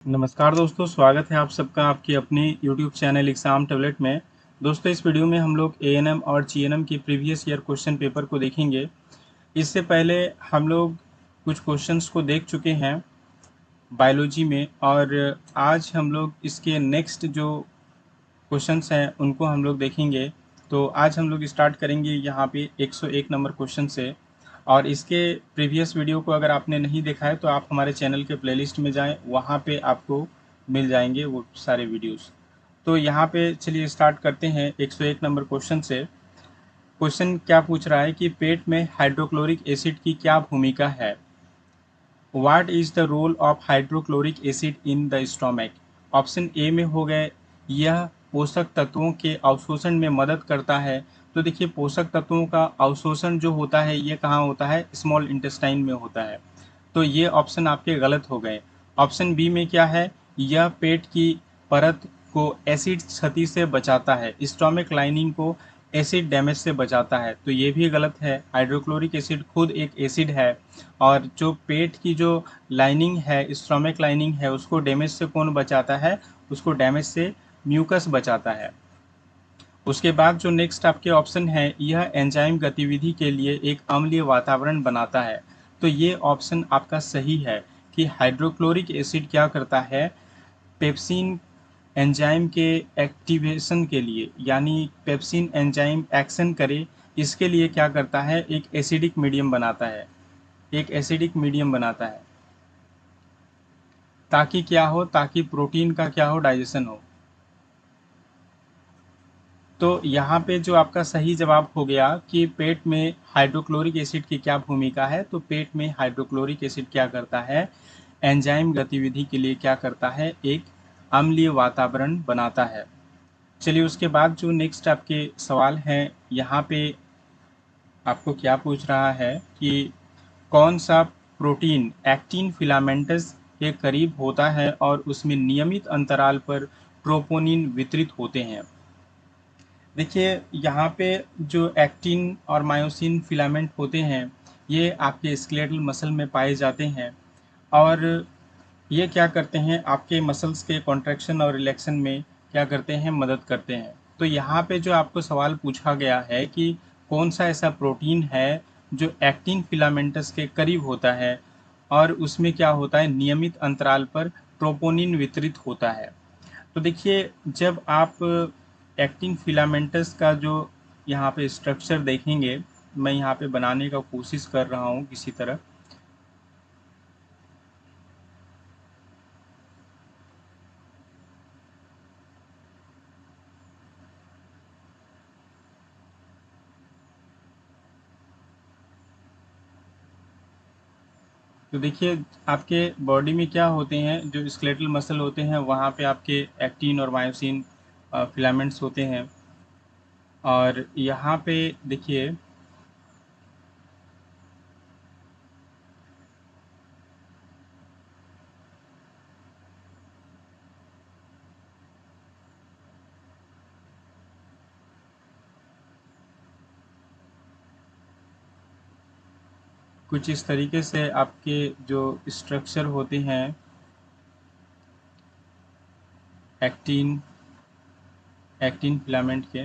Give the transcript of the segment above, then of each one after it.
नमस्कार दोस्तों, स्वागत है आप सबका आपकी अपनी YouTube चैनल एग्ज़ाम टैबलेट में। दोस्तों, इस वीडियो में हम लोग एएनएम और जीएनएम की प्रीवियस ईयर क्वेश्चन पेपर को देखेंगे। इससे पहले हम लोग कुछ क्वेश्चंस को देख चुके हैं बायोलॉजी में, और आज हम लोग इसके नेक्स्ट जो क्वेश्चंस हैं उनको हम लोग देखेंगे। तो आज हम लोग स्टार्ट करेंगे यहाँ पे 101 नंबर क्वेश्चन से। और इसके प्रीवियस वीडियो को अगर आपने नहीं देखा है तो आप हमारे चैनल के प्लेलिस्ट में जाएं, वहाँ पे आपको मिल जाएंगे वो सारे वीडियोस। तो यहाँ पे चलिए स्टार्ट करते हैं 101 नंबर क्वेश्चन से। क्वेश्चन क्या पूछ रहा है कि पेट में हाइड्रोक्लोरिक एसिड की क्या भूमिका है। What is the role of hydrochloric acid in the stomach. Option A में हो गए, यह पोषक तत्वों के अवशोषण में मदद करता है। तो देखिए, पोषक तत्वों का अवशोषण जो होता है ये कहाँ होता है, स्मॉल इंटेस्टाइन में होता है। तो ये ऑप्शन आपके गलत हो गए। ऑप्शन बी में क्या है, यह पेट की परत को एसिड क्षति से बचाता है, स्टोमक लाइनिंग को एसिड डैमेज से बचाता है। तो ये भी गलत है। हाइड्रोक्लोरिक एसिड खुद एक एसिड है, और जो पेट की जो लाइनिंग है, स्टोमक लाइनिंग है, उसको डैमेज से कौन बचाता है, उसको डैमेज से म्यूकस बचाता है। उसके बाद जो नेक्स्ट आपके ऑप्शन है, यह एंजाइम गतिविधि के लिए एक अम्लीय वातावरण बनाता है। तो ये ऑप्शन आपका सही है कि हाइड्रोक्लोरिक एसिड क्या करता है, पेप्सिन एंजाइम के एक्टिवेशन के लिए, यानी पेप्सिन एंजाइम एक्शन करे इसके लिए क्या करता है, एक एसिडिक मीडियम बनाता है। एक एसिडिक मीडियम बनाता है ताकि क्या हो, ताकि प्रोटीन का क्या हो, डाइजेशन हो। तो यहाँ पे जो आपका सही जवाब हो गया कि पेट में हाइड्रोक्लोरिक एसिड की क्या भूमिका है, तो पेट में हाइड्रोक्लोरिक एसिड क्या करता है, एंजाइम गतिविधि के लिए क्या करता है, एक अम्लीय वातावरण बनाता है। चलिए उसके बाद जो नेक्स्ट आपके सवाल हैं, यहाँ पे आपको क्या पूछ रहा है कि कौन सा प्रोटीन एक्टिन फिलामेंटस के करीब होता है और उसमें नियमित अंतराल पर ट्रोपोनिन वितरित होते हैं। देखिए, यहाँ पे जो एक्टिन और मायोसिन फिलामेंट होते हैं, ये आपके स्केलेटल मसल में पाए जाते हैं, और ये क्या करते हैं, आपके मसल्स के कॉन्ट्रैक्शन और रिलैक्शन में क्या करते हैं, मदद करते हैं। तो यहाँ पे जो आपको सवाल पूछा गया है कि कौन सा ऐसा प्रोटीन है जो एक्टिन फिलामेंटस के करीब होता है और उसमें क्या होता है, नियमित अंतराल पर ट्रोपोनिन वितरित होता है। तो देखिए, जब आप एक्टिन फिलामेंटस का जो यहाँ पे स्ट्रक्चर देखेंगे, मैं यहाँ पे बनाने का कोशिश कर रहा हूँ किसी तरह। तो देखिए, आपके बॉडी में क्या होते हैं, जो स्केलेटल मसल होते हैं वहाँ पे आपके एक्टिन और मायोसिन फिलामेंट्स होते हैं। और यहाँ पे देखिए, कुछ इस तरीके से आपके जो स्ट्रक्चर होते हैं एक्टिन एक्टिन फिलामेंट के।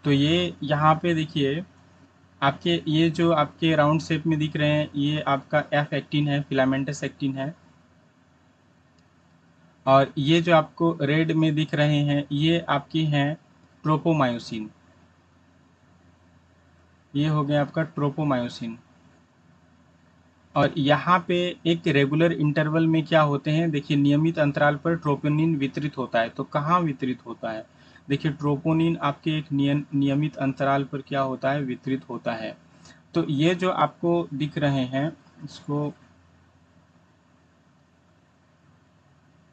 तो ये यहाँ पे देखिए, आपके ये जो आपके राउंड शेप में दिख रहे हैं, ये आपका एफ एक्टिन है, फिलामेंटस एक्टिन है। और ये जो आपको रेड में दिख रहे हैं, ये आपकी हैं ट्रोपोमायोसिन। ये हो गया आपका ट्रोपोमायोसिन। और यहाँ पे एक रेगुलर इंटरवल में क्या होते हैं, देखिए नियमित अंतराल पर ट्रोपोनिन वितरित होता है। तो कहाँ वितरित होता है, देखिए ट्रोपोनिन आपके एक नियमित अंतराल पर क्या होता है, वितरित होता है। तो ये जो आपको दिख रहे हैं, इसको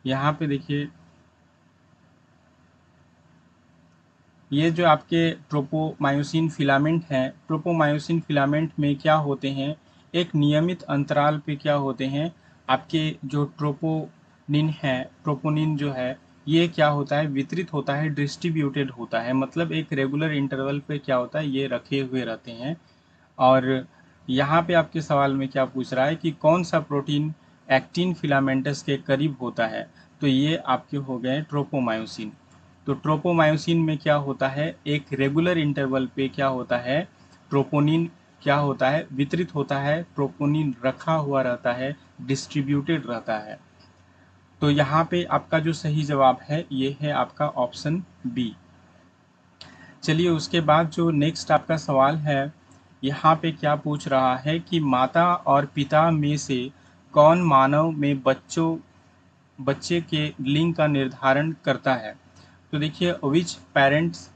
यहाँ पे देखिए, ये जो आपके ट्रोपोमायोसिन फिलामेंट हैं, ट्रोपोमायोसिन फिलामेंट में क्या होते हैं, एक नियमित अंतराल पे क्या होते हैं, आपके जो ट्रोपोनिन है, ट्रोपोनिन जो है, ये क्या होता है, वितरित होता है, डिस्ट्रीब्यूटेड होता है। मतलब एक रेगुलर इंटरवल पे क्या होता है, ये रखे हुए रहते हैं। और यहाँ पे आपके सवाल में क्या पूछ रहा है कि कौन सा प्रोटीन एक्टिन फिलामेंटस के करीब होता है। तो ये आपके हो गए ट्रोपोमायोसिन। तो ट्रोपोमायोसिन में क्या होता है, एक रेगुलर इंटरवल पे क्या होता है, ट्रोपोनिन क्या होता है, वितरित होता है, ट्रोपोनिन रखा हुआ रहता है, डिस्ट्रीब्यूटेड रहता है। तो यहाँ पे आपका जो सही जवाब है ये है आपका ऑप्शन बी। चलिए उसके बाद जो नेक्स्ट आपका सवाल है, यहाँ पे क्या पूछ रहा है कि माता और पिता में से कौन मानव में बच्चे के लिंग का निर्धारण करता है। तो देखिए, which parents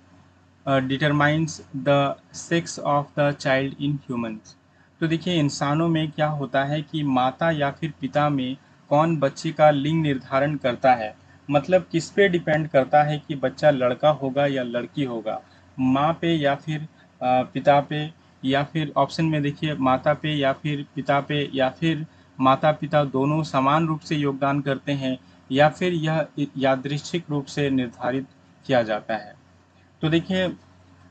determines the sex of the child in humans. तो देखिए, इंसानों में क्या होता है कि माता या फिर पिता में कौन बच्चे का लिंग निर्धारण करता है, मतलब किस पे डिपेंड करता है कि बच्चा लड़का होगा या लड़की होगा, माँ पे या फिर पिता पे, या फिर ऑप्शन में देखिए माता पे या फिर पिता पे, या फिर माता पिता दोनों समान रूप से योगदान करते हैं, या फिर यह यादृच्छिक रूप से निर्धारित किया जाता है। तो देखिए,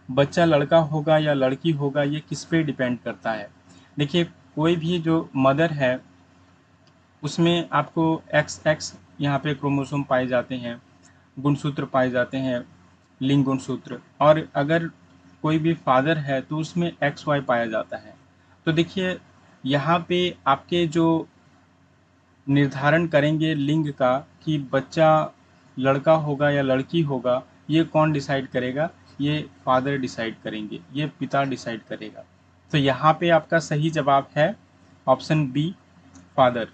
बच्चा लड़का होगा या लड़की होगा ये किस पे डिपेंड करता है। देखिए, कोई भी जो मदर है उसमें आपको एक्स एक्स यहाँ पे क्रोमोसोम पाए जाते हैं, गुणसूत्र पाए जाते हैं, लिंग गुणसूत्र। और अगर कोई भी फादर है तो उसमें एक्स वाई पाया जाता है। तो देखिए, यहाँ पे आपके जो निर्धारण करेंगे लिंग का कि बच्चा लड़का होगा या लड़की होगा, ये कौन डिसाइड करेगा, ये फादर डिसाइड करेंगे, ये पिता डिसाइड करेगा। तो यहाँ पे आपका सही जवाब है ऑप्शन बी, फादर।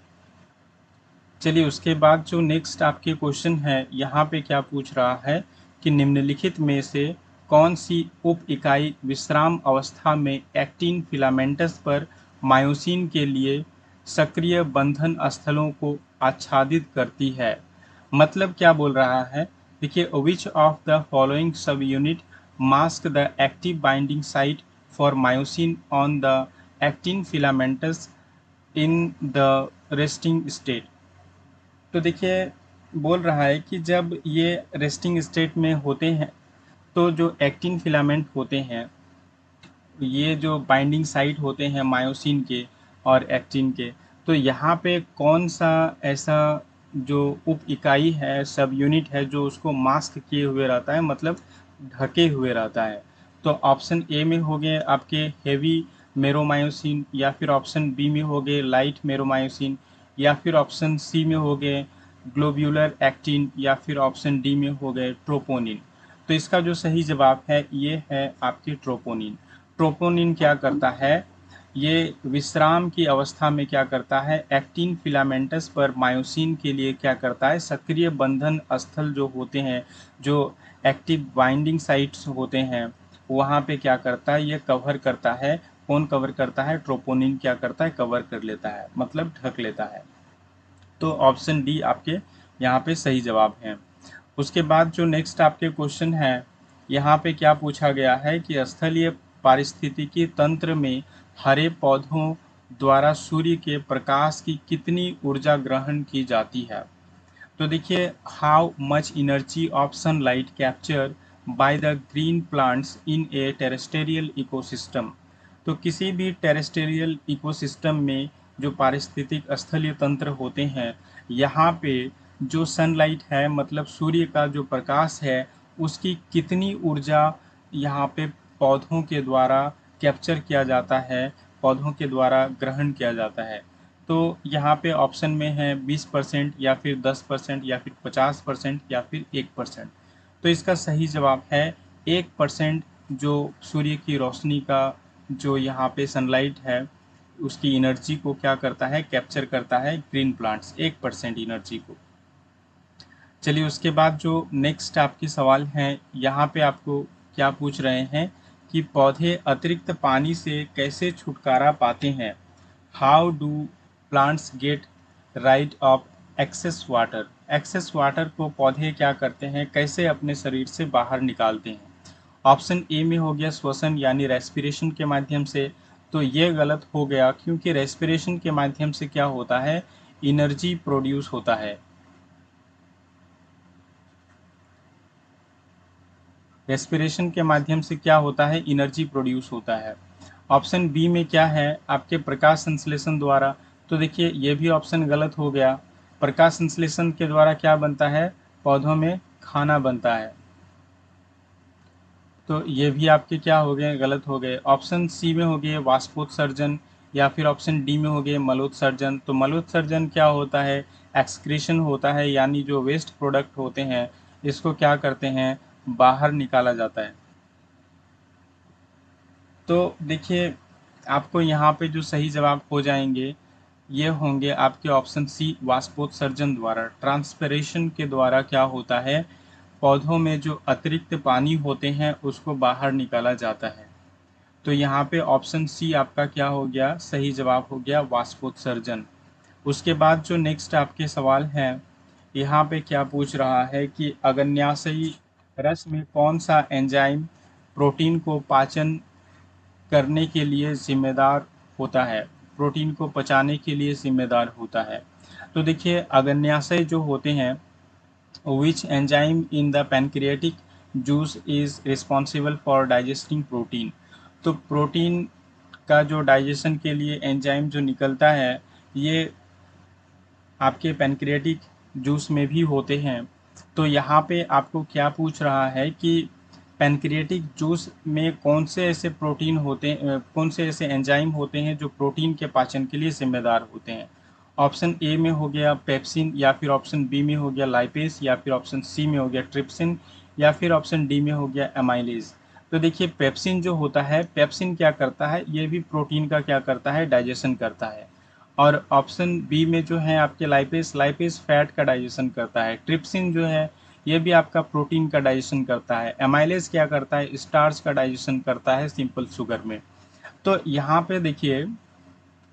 चलिए उसके बाद जो नेक्स्ट आपके क्वेश्चन है, यहाँ पे क्या पूछ रहा है कि निम्नलिखित में से कौन सी उप इकाई विश्राम अवस्था में एक्टिन फिलामेंटस पर मायोसिन के लिए सक्रिय बंधन स्थलों को आच्छादित करती है। मतलब क्या बोल रहा है, देखिए, विच ऑफ द फॉलोइंग सब unit mask the active binding site for myosin on the actin filamentous in the resting state. तो देखिए, बोल रहा है कि जब ये रेस्टिंग स्टेट में होते हैं तो जो एक्टिन फिलामेंट होते हैं, ये जो बाइंडिंग साइट होते हैं मायोसिन के और एक्टिन के, तो यहाँ पे कौन सा ऐसा जो उप इकाई है, सब यूनिट है, जो उसको मास्क किए हुए रहता है, मतलब ढके हुए रहता है। तो ऑप्शन ए में हो गए आपके हेवी मेरोमायोसिन, या फिर ऑप्शन बी में हो गए लाइट मेरोमायोसिन, या फिर ऑप्शन सी में हो गए ग्लोब्यूलर एक्टिन, या फिर ऑप्शन डी में हो गए ट्रोपोनिन। तो इसका जो सही जवाब है ये है आपके ट्रोपोनिन। ट्रोपोनिन क्या करता है, ये विश्राम की अवस्था में क्या करता है, एक्टिन फिलामेंटस पर मायोसिन के लिए क्या करता है, सक्रिय बंधन स्थल जो होते हैं, जो एक्टिव बाइंडिंग साइट्स होते हैं, वहाँ पे क्या करता है, ये कवर करता है। कौन कवर करता है, ट्रोपोनिन क्या करता है, कवर कर लेता है, मतलब ढक लेता है। तो ऑप्शन डी आपके यहाँ पे सही जवाब है। उसके बाद जो नेक्स्ट आपके क्वेश्चन है, यहाँ पे क्या पूछा गया है कि स्थलीय पारिस्थितिकी तंत्र में हरे पौधों द्वारा सूर्य के प्रकाश की कितनी ऊर्जा ग्रहण की जाती है। तो देखिए, how much energy of sunlight capture by the green plants in A terrestrial ecosystem. तो किसी भी टेरेस्टेरियल इकोसिस्टम में जो पारिस्थितिक स्थलीय तंत्र होते हैं, यहाँ पे जो सनलाइट है, मतलब सूर्य का जो प्रकाश है, उसकी कितनी ऊर्जा यहाँ पे पौधों के द्वारा कैप्चर किया जाता है, पौधों के द्वारा ग्रहण किया जाता है। तो यहाँ पे ऑप्शन में है 20%, या फिर 10%, या फिर 50%, या फिर 1%। तो इसका सही जवाब है 1%। जो सूर्य की रोशनी का जो यहाँ पे सनलाइट है, उसकी एनर्जी को क्या करता है, कैप्चर करता है ग्रीन प्लांट्स, 1% एनर्जी को। चलिए उसके बाद जो नेक्स्ट आपके सवाल हैं, यहाँ पे आपको क्या पूछ रहे हैं कि पौधे अतिरिक्त पानी से कैसे छुटकारा पाते हैं। How do plants get rid of excess water. Excess water को पौधे क्या करते हैं, कैसे अपने शरीर से बाहर निकालते हैं। ऑप्शन ए में हो गया श्वसन यानी रेस्पिरेशन के माध्यम से। तो ये गलत हो गया, क्योंकि रेस्पिरेशन के माध्यम से क्या होता है, एनर्जी प्रोड्यूस होता है। रेस्पिरेशन के माध्यम से क्या होता है, एनर्जी प्रोड्यूस होता है। ऑप्शन बी में क्या है आपके प्रकाश संश्लेषण द्वारा। तो देखिए ये भी ऑप्शन गलत हो गया। प्रकाश संश्लेषण के द्वारा क्या बनता है, पौधों में खाना बनता है। तो ये भी आपके क्या हो गए, गलत हो गए। ऑप्शन सी में हो गए वाष्पोत्सर्जन, या फिर ऑप्शन डी में हो गए मलोत्सर्जन। तो मलोत्सर्जन क्या होता है, एक्सक्रीशन होता है, यानी जो वेस्ट प्रोडक्ट होते हैं इसको क्या करते हैं, बाहर निकाला जाता है। तो देखिए आपको यहाँ पे जो सही जवाब हो जाएंगे ये होंगे आपके ऑप्शन सी वाष्पोत्सर्जन द्वारा। ट्रांसपिरेशन के द्वारा क्या होता है, पौधों में जो अतिरिक्त पानी होते हैं उसको बाहर निकाला जाता है। तो यहाँ पे ऑप्शन सी आपका क्या हो गया, सही जवाब हो गया वाष्पोत्सर्जन। उसके बाद जो नेक्स्ट आपके सवाल हैं, यहाँ पे क्या पूछ रहा है कि अग्न्याशयी रस में कौन सा एंजाइम प्रोटीन को पाचन करने के लिए जिम्मेदार होता है, प्रोटीन को पचाने के लिए जिम्मेदार होता है। तो देखिए अग्न्याशय जो होते हैं, which enzyme in the pancreatic juice is responsible for digesting protein. तो प्रोटीन का जो डाइजेशन के लिए एंजाइम जो निकलता है ये आपके पैनक्रियाटिक जूस में भी होते हैं। तो यहाँ पे आपको क्या पूछ रहा है कि पैनक्रियाटिक जूस में कौन से ऐसे प्रोटीन होते हैं, कौन से ऐसे एंजाइम होते हैं जो प्रोटीन के पाचन के लिए जिम्मेदार होते हैं। ऑप्शन ए में हो गया पेप्सिन, या फिर ऑप्शन बी में हो गया लाइपेस, या फिर ऑप्शन सी में हो गया ट्रिप्सिन, या फिर ऑप्शन डी में हो गया एमाइलेज। तो देखिए पेप्सिन जो होता है, पेप्सिन क्या करता है, ये भी प्रोटीन का क्या करता है, डाइजेशन करता है। और ऑप्शन बी में जो है आपके लाइपेस, लाइपेस फैट का डाइजेशन करता है। ट्रिप्सिन जो है ये भी आपका प्रोटीन का डाइजेशन करता है। एमाइलेज क्या करता है, स्टार्च का डाइजेशन करता है सिंपल शुगर में। तो यहाँ पे देखिए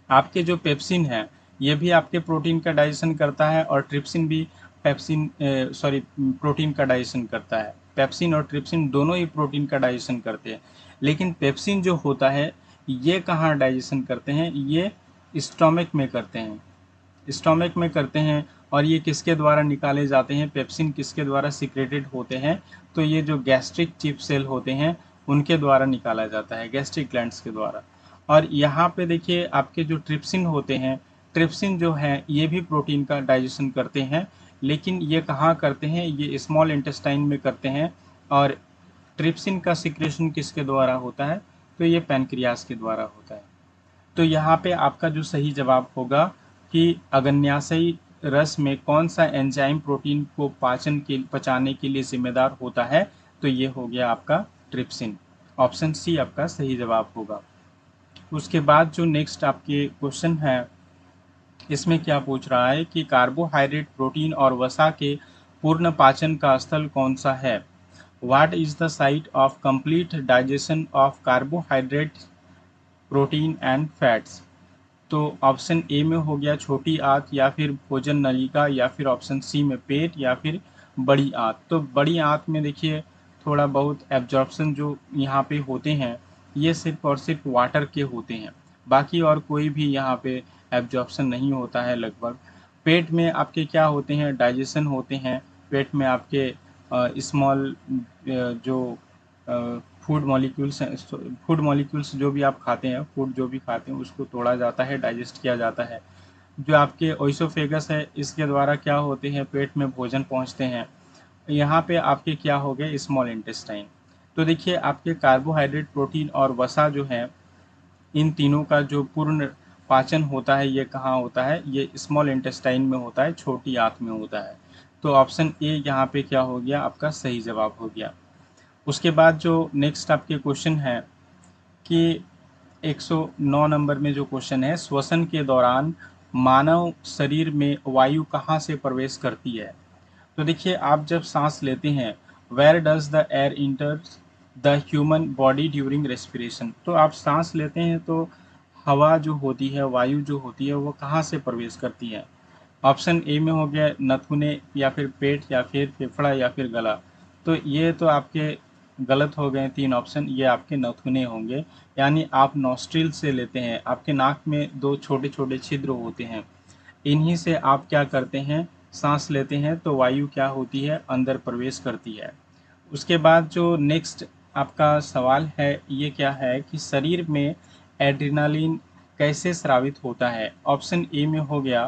आपके जो पेप्सिन है ये भी आपके प्रोटीन का डाइजेशन करता है, और ट्रिप्सिन भी प्रोटीन का डाइजेशन करता है। पेप्सिन और ट्रिप्सिन दोनों ही प्रोटीन का डाइजेशन करते हैं। लेकिन पेप्सिन जो होता है ये कहाँ डाइजेशन करते हैं, ये स्टोमक में करते हैं, स्टोमक में करते हैं। और ये किसके द्वारा निकाले जाते हैं, पेप्सिन किसके द्वारा सिक्रेटेड होते हैं, तो ये जो गैस्ट्रिक चिप सेल होते हैं उनके द्वारा निकाला जाता है, गैस्ट्रिक ग्लैंड्स के द्वारा। और यहाँ पे देखिए आपके जो ट्रिप्सिन होते हैं, ट्रिप्सिन जो है ये भी प्रोटीन का डाइजेशन करते हैं, लेकिन ये कहाँ करते हैं, ये स्मॉल इंटेस्टाइन में करते हैं। और ट्रिप्सिन का सिक्रेशन किसके द्वारा होता है, तो ये पैनक्रियास के द्वारा होता है। तो यहाँ पे आपका जो सही जवाब होगा कि अग्न्याशयी रस में कौन सा एंजाइम प्रोटीन को पचाने के लिए जिम्मेदार होता है, तो ये हो गया आपका ट्रिप्सिन। ऑप्शन सी आपका सही जवाब होगा। उसके बाद जो नेक्स्ट आपके क्वेश्चन है इसमें क्या पूछ रहा है कि कार्बोहाइड्रेट, प्रोटीन और वसा के पूर्ण पाचन का स्थल कौन सा है। What is the site of complete digestion of carbohydrate, protein and fats. तो ऑप्शन ए में हो गया छोटी आंत, या फिर भोजन नलिका, या फिर ऑप्शन सी में पेट, या फिर बड़ी आंत। तो बड़ी आंत में देखिए थोड़ा बहुत एब्जॉर्प्शन जो यहाँ पे होते हैं ये सिर्फ और सिर्फ वाटर के होते हैं, बाकी और कोई भी यहाँ पे एब्जॉर्प्शन नहीं होता है लगभग। पेट में आपके क्या होते हैं, डाइजेशन होते हैं। पेट में आपके स्मॉल जो फूड मॉलिक्यूल्स जो भी आप खाते हैं, फूड जो भी खाते हैं उसको तोड़ा जाता है, डाइजेस्ट किया जाता है। जो आपके ओइसोफेगस है इसके द्वारा क्या होते हैं, पेट में भोजन पहुंचते हैं। यहाँ पे आपके क्या हो गए, स्मॉल इंटेस्टाइन। तो देखिए आपके कार्बोहाइड्रेट, प्रोटीन और वसा जो है इन तीनों का जो पूर्ण पाचन होता है ये कहाँ होता है, ये स्मॉल इंटेस्टाइन में होता है, छोटी आंत में होता है। तो ऑप्शन ए यहाँ पे क्या हो गया, आपका सही जवाब हो गया। उसके बाद जो नेक्स्ट आपके क्वेश्चन है कि 109 नंबर में जो क्वेश्चन है, श्वसन के दौरान मानव शरीर में वायु कहाँ से प्रवेश करती है। तो देखिए आप जब सांस लेते हैं, where does the air enter the human body during respiration. तो आप सांस लेते हैं तो हवा जो होती है, वायु जो होती है वो कहाँ से प्रवेश करती है। ऑप्शन ए में हो गया नथुने, या फिर पेट, या फिर फेफड़ा, या फिर गला। तो ये तो आपके गलत हो गए तीन ऑप्शन, ये आपके नथुने होंगे। यानी आप नॉस्ट्रिल से लेते हैं, आपके नाक में दो छोटे छोटे छिद्र होते हैं, इन्हीं से आप क्या करते हैं, सांस लेते हैं तो वायु क्या होती है, अंदर प्रवेश करती है। उसके बाद जो नेक्स्ट आपका सवाल है ये क्या है कि शरीर में एड्रेनालिन कैसे स्रावित होता है? ऑप्शन ए में हो गया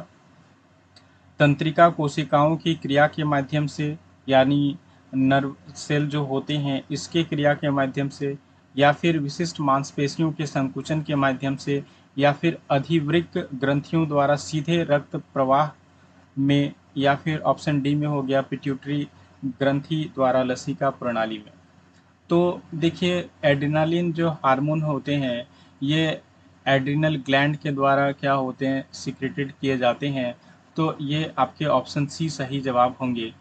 तंत्रिका कोशिकाओं की क्रिया के माध्यम से, यानी नर्व सेल जो होते हैं इसके क्रिया के माध्यम से, या फिर विशिष्ट मांसपेशियों के संकुचन के माध्यम से, या फिर अधिवृक्क ग्रंथियों द्वारा सीधे रक्त प्रवाह में, या फिर ऑप्शन डी में हो गया पिट्यूटरी ग्रंथि द्वारा लसिका प्रणाली में। तो देखिए एड्रेनालिन जो हार्मोन होते हैं ये एड्रिनल ग्लैंड के द्वारा क्या होते हैं, सिक्रेटेड किए जाते हैं। तो ये आपके ऑप्शन सी सही जवाब होंगे।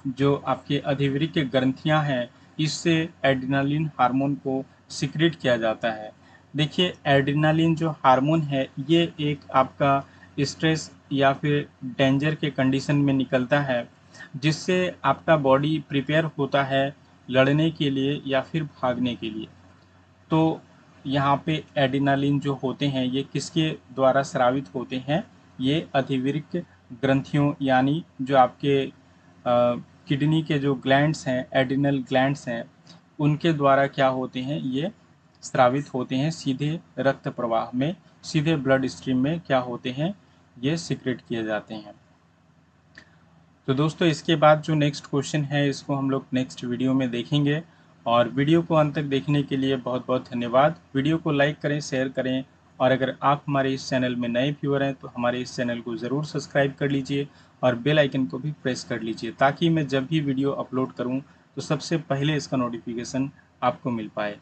जो आपके अधिवृक्क ग्रंथियां हैं इससे एड्रेनालिन हार्मोन को सिक्रेट किया जाता है। देखिए एड्रेनालिन जो हार्मोन है ये एक आपका स्ट्रेस या फिर डेंजर के कंडीशन में निकलता है, जिससे आपका बॉडी प्रिपेयर होता है लड़ने के लिए या फिर भागने के लिए। तो यहाँ पे एड्रेनालिन जो होते हैं ये किसके द्वारा स्रावित होते हैं? ये अधिवृक्क ग्रंथियों यानी जो आपके किडनी के जो ग्लैंड्स हैं, एड्रिनल ग्लैंड्स हैं, उनके द्वारा क्या होते हैं, ये स्रावित होते हैं सीधे रक्त प्रवाह में, सीधे ब्लड स्ट्रीम में क्या होते हैं, ये सिक्रेट किए जाते हैं। तो दोस्तों इसके बाद जो नेक्स्ट क्वेश्चन है इसको हम लोग नेक्स्ट वीडियो में देखेंगे। और वीडियो को अंत तक देखने के लिए बहुत बहुत धन्यवाद। वीडियो को लाइक करें, शेयर करें, और अगर आप हमारे इस चैनल में नए व्यूअर हैं तो हमारे इस चैनल को ज़रूर सब्सक्राइब कर लीजिए और बेल आइकन को भी प्रेस कर लीजिए, ताकि मैं जब भी वीडियो अपलोड करूं तो सबसे पहले इसका नोटिफिकेशन आपको मिल पाए।